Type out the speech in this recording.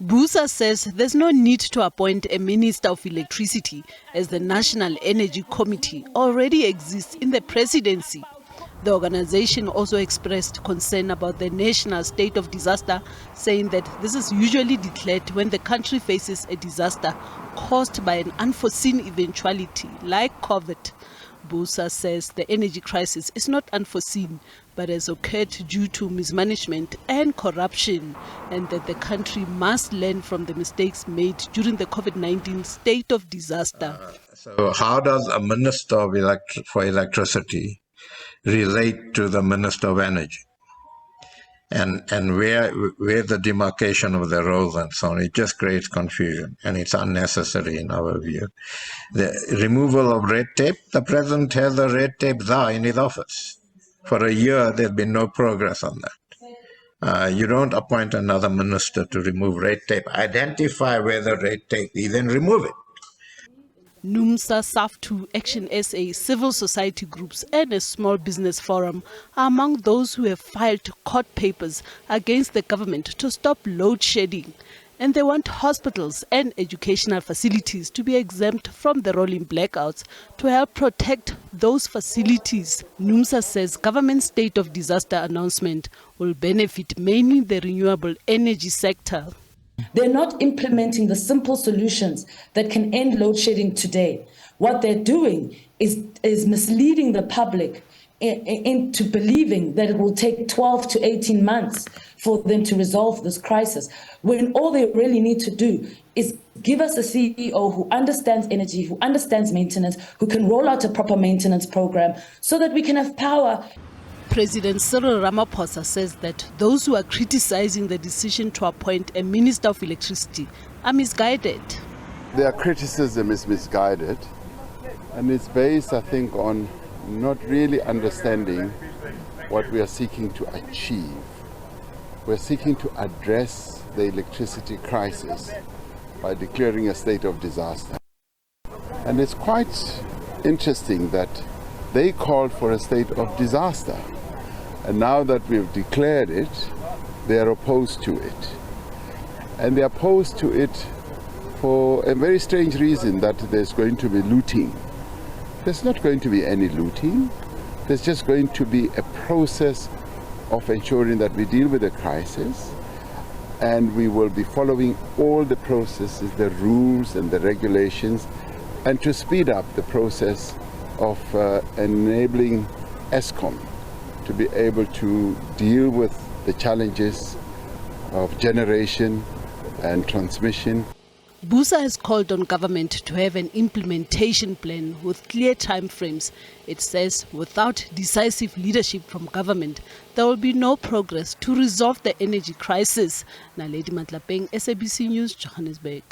BUSA says there's no need to appoint a Minister of Electricity as the National Energy Committee already exists in the Presidency. The organization also expressed concern about the national state of disaster, saying that this is usually declared when the country faces a disaster caused by an unforeseen eventuality like COVID. BUSA says the energy crisis is not unforeseen, but has occurred due to mismanagement and corruption, and that the country must learn from the mistakes made during the COVID-19 state of disaster. So how does a Minister of for Electricity relate to the Minister of Energy? And where the demarcation of the roles and so on, it just creates confusion, and it's unnecessary in our view. The removal of red tape, the President has the red tape there in his office. For a year, there's been no progress on that. You don't appoint another minister to remove red tape. Identify where the red tape is, then remove it. NUMSA, SAF2, Action SA, civil society groups and a small business forum are among those who have filed court papers against the government to stop load shedding. And they want hospitals and educational facilities to be exempt from the rolling blackouts to help protect those facilities. NUMSA says government state of disaster announcement will benefit mainly the renewable energy sector. They're not implementing the simple solutions that can end load shedding today. What they're doing is misleading the public into believing that it will take 12 to 18 months for them to resolve this crisis, when all they really need to do is give us a CEO who understands energy, who understands maintenance, who can roll out a proper maintenance program so that we can have power. President Cyril Ramaphosa says that those who are criticizing the decision to appoint a Minister of Electricity are misguided. Their criticism is misguided, and it's based, I think, on not really understanding what we are seeking to achieve. We're seeking to address the electricity crisis by declaring a state of disaster. And it's quite interesting that they called for a state of disaster. And now that we've declared it, they are opposed to it. And they're opposed to it for a very strange reason, that there's going to be looting. There's not going to be any looting. There's just going to be a process of ensuring that we deal with the crisis, and we will be following all the processes, the rules and the regulations, and to speed up the process of enabling ESCOM to be able to deal with the challenges of generation and transmission. BUSA has called on government to have an implementation plan with clear timeframes. It says without decisive leadership from government, there will be no progress to resolve the energy crisis. Naledi Matlapeng, SABC News, Johannesburg.